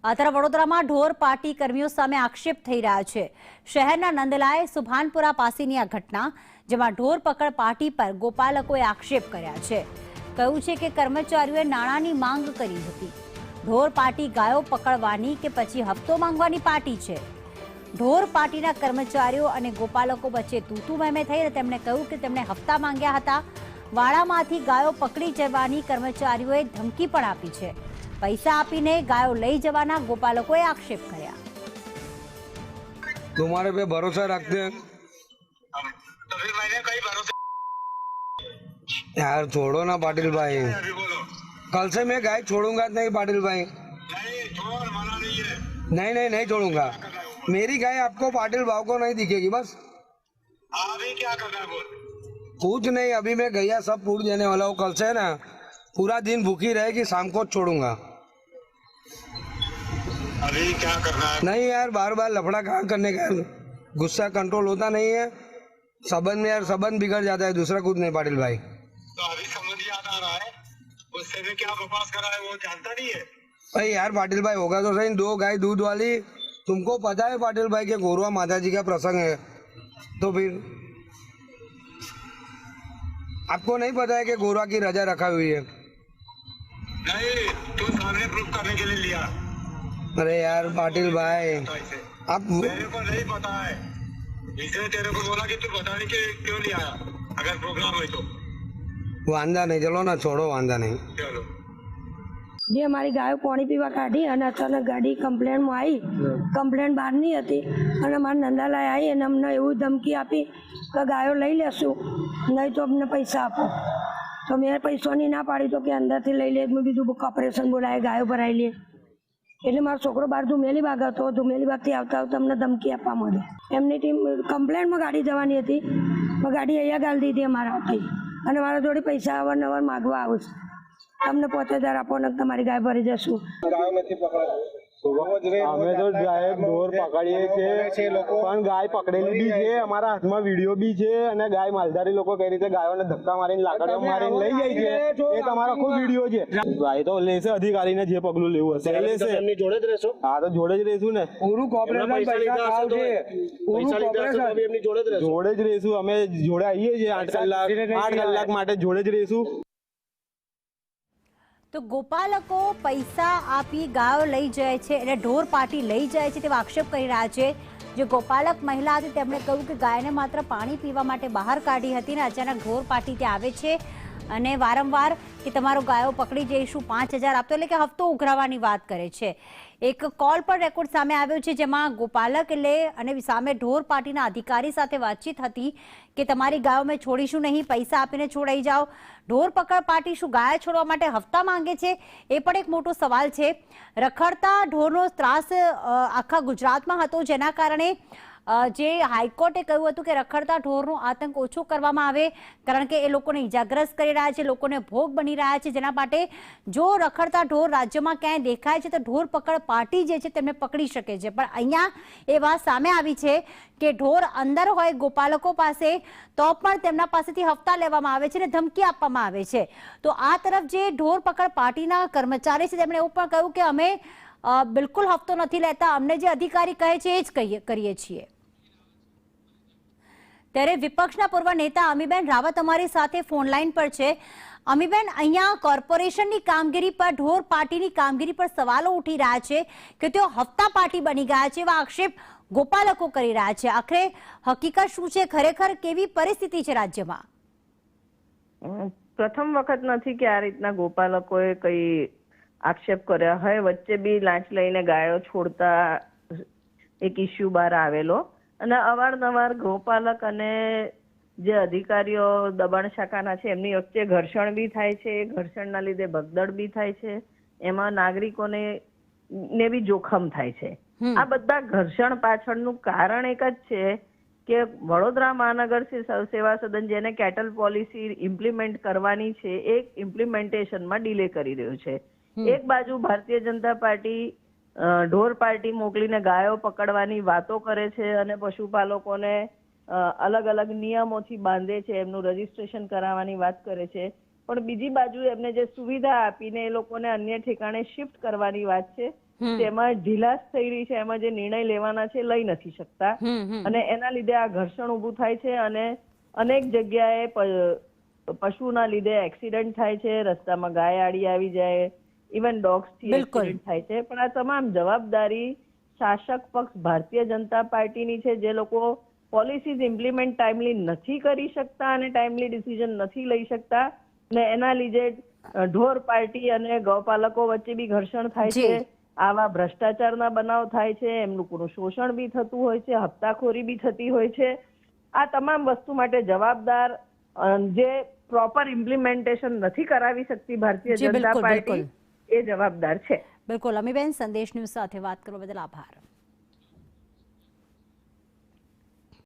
અત્યારે વડોદરામાં ઢોર પાર્ટી કર્મીઓ સામે આક્ષેપ થઈ રહ્યા છે। શહેરના નંદલાય સુભાનપુરા પાસેની આ ઘટના, જેમાં ઢોર પકડ પાર્ટી પર ગોપાલકોએ આક્ષેપ કર્યા છે। કહ્યું છે કે કર્મચારીઓએ નાણાંની માંગ કરી હતી। ઢોર પાર્ટી ગાયો પકડવાની કે પછી હપ્તો માંગવાની પાર્ટી છે। ઢોર પાર્ટીના કર્મચારીઓ અને ગોપાલકો વચ્ચે તૂતુ મેમે થઈ અને તેમણે કહ્યું કે તેમણે હપ્તા માંગ્યા હતા। વાડામાંથી ગાયો પકડી જવાની કર્મચારીઓએ ધમકી પણ આપી છે। पैसा आपीने गायो लई जवाना गोपालकोए आक्षेप कर्या। तुम्हारे पे भरोसा रखते हैं तो फिर मैंने कहीं भरोसा यार, छोड़ो ना पाटिल भाई। कल से मैं गाय छोड़ूंगा नहीं पाटिल भाई। नहीं छोड़, मना नहीं है। नहीं छोड़ूंगा। मेरी गाय आपको पाटिल भाव को नहीं दिखेगी बस। अभी क्या करना है बोल। कुछ नहीं, अभी मैं गैया सब पूछ देने वाला हूँ। कल से ना पूरा दिन भूखी रहेगी, शाम को छोड़ूंगा। अभी क्या करना है? नहीं यार, बार बार लफड़ा कहाँ करने का, गुस्सा कंट्रोल होता नहीं है। संबंध में यार संबंध बिगड़ जाता है, दूसरा कुछ नहीं पाटिल भाई। तो अभी समझ याद आ रहा है उससे भी क्या बकवास करा है, वो जानता नहीं है। भाई यार पाटिल भाई, होगा तो सही। 2 गाय दूध वाली, तुमको पता है पाटिल भाई के गोरवा माता जी का प्रसंग है, तो फिर आपको नहीं पता है कि गोरवा की रजा रखा हुई है? नहीं, तू सामने प्रूफ करने के लिए लिया। अरे यार पाटिल भाई, आप मेरे को नहीं पता है, इसलिए तेरे को बोला कि तू बताने के क्यों नहीं आया। अगर प्रोग्राम है तो वांदा नहीं, चलो ना छोड़ो, वांदा नहीं। चलो। જે અમારી ગાયો પાણી પીવા કાઢી અને અચાનક ગાડી કમ્પ્લેનમાં આવી, કમ્પ્લેન બહારની હતી અને મારા નંદાલાય આવી અને અમને એવું ધમકી આપી કે ગાયો લઈ લેશું, નહીં તો અમને પૈસા આપો। તો મેં પૈસાની ના પાડી તો કે અંદરથી લઈ લે। મેં બીજું ઓપરેશન બોલાય, ગાયો ભરાઈ લે। એટલે મારો છોકરો બહાર ધુમેલીબાગ હતો, ધુમેલીબાગથી આવતા આવતા અમને ધમકી આપવા માંડ્યો। એમની ટીમ કમ્પ્લેનમાં ગાડી જવાની હતી, પણ ગાડી અહીંયા ગાળી દીધી અમારાથી અને મારા જોડે પૈસા અવારનવાર માગવા આવે છે। તમને 5000 આપો ને તમારી ગાય ભરી જશું। અમે તો ગાય ઢોર પકડીએ છે, પણ ગાય પકડેલી બી છે, અમારા હાથમાં વિડીયો બી છે અને ગાય માલધારી લોકો કઈ રીતે ગાયોને ધક્કા મારીને લાકડીઓ મારીને લઈ જાય છે એ તમારો ખૂબ વિડીયો છે। ગાય તો લેશે, અધિકારીને જે પગલું લેવું હશે એ લેશે। એમની જોડે જ રહેશો? હા, તો જોડે જ રહેશું ને। પૂરું કોઓપરેશન પૈસા જોડે જ રહેશું, અમે જોડે આવીએ છીએ 8 કલાક માટે જોડે જ રહેશું। तो गोपालको पैसा आपी गायो लई जाए छे એટલે ઢોર પાર્ટી લઈ જાય છે તેવા આક્ષેપ કરી રહ્યા છે। જે ગોપાલક મહિલા હતી તેમણે કહ્યું કે ગાયને માત્ર પાણી પીવા માટે બહાર કાઢી હતી ને અચાનક ઢોર પાર્ટી ત્યાં આવે છે અને વારંવાર કે તમારો ગાયો પકડી જઈશું, 5000 આપતો, એટલે કે હપ્તો ઉઘરાવવાની વાત કરે છે। એક કોલ પર રેકોર્ડ સામે આવ્યો છે જેમાં ગોપાલક અને સામે ઢોર પાર્ટીના અધિકારી સાથે વાતચીત હતી કે તમારી ગાયો મેં છોડીશું નહીં, પૈસા આપીને છોડાઈ જાઓ। ઢોર પકડ પાર્ટી શું ગાય છોડવા માટે હપ્તા માંગે છે, એ પણ એક મોટો સવાલ છે। રખડતા ઢોરનો ત્રાસ આખા ગુજરાતમાં હતો, જેના કારણે જે હાઈકોર્ટે કહ્યું હતું કે રખડતા ઢોરનો આતંક ઓછો કરવામાં આવે, કારણ કે એ લોકોને ઇજાગ્રસ્ત કરી રહ્યા છે, લોકોને ભોગ બની રહ્યા છે, જેના માટે જો રખડતા ઢોર રાજ્યમાં ક્યાંય દેખાય છે તો ઢોર પકડ પાર્ટી જે છે તેમને પકડી શકે છે। પણ અહીંયા એ વાત સામે આવી છે કે ઢોર અંદર હોય ગોપાલકો પાસે તો પણ તેમના પાસેથી હપ્તા લેવામાં આવે છે અને ધમકી આપવામાં આવે છે। તો આ તરફ જે ઢોર પકડ પાર્ટીના કર્મચારી છે તેમણે એવું પણ કહ્યું કે અમે બિલકુલ હપ્તો નથી લેતા, અમને જે અધિકારી કહે છે એ જ કરીએ છીએ। ત્યારે વિપક્ષના પૂર્વ નેતા અમીબેન રાવત અમારી સાથે ફોન લાઈન પર છે। અમીબેન, અહીંયા કોર્પોરેશનની કામગીરી પર, ઢોર પાર્ટીની કામગીરી પર સવાલો ઉઠી રહ્યા છે કે તેઓ હપ્તા પાર્ટી બની ગયા છે, એવા આક્ષેપ ગોપાલકો કરી રહ્યા છે। આખરે હકીકત શું છે, ખરેખર કેવી પરિસ્થિતિ છે રાજ્યમાં? પ્રથમ વખત નથી કે આ રીતના ગોપાલકોએ કઈ આક્ષેપ કર્યા હોય। વચ્ચે બી લાંચ લઈને ગાયો છોડતા એક ઇસ્યુ બહાર આવેલો અને અવારનવાર ગોપાલક અને જે અધિકારીઓ દબાણ શાખાના છે એમની વચ્ચે ઘર્ષણ બી થાય છે। ઘર્ષણના લીધે ભગદડ બી થાય છે, એમાં નાગરિકોને બી જોખમ થાય છે। આ બધા ઘર્ષણ પાછળનું કારણ એક જ છે કે વડોદરા મહાનગર સેવા સદન જેને કેટલ પોલિસી ઇમ્પ્લિમેન્ટ કરવાની છે, એ ઇમ્પ્લિમેન્ટેશનમાં ડિલે કરી રહ્યું છે। એક બાજુ ભારતીય જનતા પાર્ટી ઢોર પાર્ટી મોકલીને ગાયો પકડવાની વાતો કરે છે અને પશુપાલકોને અલગ અલગ નિયમોથી બાંધે છે, એમનું રજીસ્ટ્રેશન કરાવવાની વાત કરે છે, પણ બીજી બાજુ એમને જે સુવિધા આપીને એ લોકોને અન્ય ઠેકાણે શિફ્ટ કરવાની વાત છે તેમાં ઢીલાસ થઈ રહી છે, એમાં જે નિર્ણય લેવાના છે લઈ નથી શકતા અને એના લીધે આ ઘર્ષણ ઊભું થાય છે અને અનેક જગ્યાએ પશુના લીધે એક્સિડન્ટ થાય છે, રસ્તામાં ગાય આડી આવી જાય, ઇવન ડોગ્સ થી એક્સિડન્ટ થાય છે. પણ આ તમામ જવાબદારી શાસક પક્ષ ભારતીય જનતા પાર્ટીની છે, જે લોકો પોલિસીઝ ઇમ્પ્લિમેન્ટ ટાઈમલી નથી કરી શકતા અને ટાઈમલી ડિસિઝન નથી લઈ શકતા ને એના લીધે ઢોર પાર્ટી અને ગૌપાલકો વચ્ચે બી ઘર્ષણ થાય છે, આવા ભ્રષ્ટાચારના બનાવ થાય છે, એમનું પૂરું શોષણ બી થતું હોય છે, હપ્તાખોરી બી થતી હોય છે. આ તમામ વસ્તુ માટે જવાબદાર જે પ્રોપર ઇમ્પ્લિમેન્ટેશન નથી કરાવી શકતી ભારતીય જનતા પાર્ટી, એ જવાબદાર છે. બિલકુલ. અમીબેન, સંદેશ ન્યૂઝ સાથે વાત કરવા બદલ આભાર.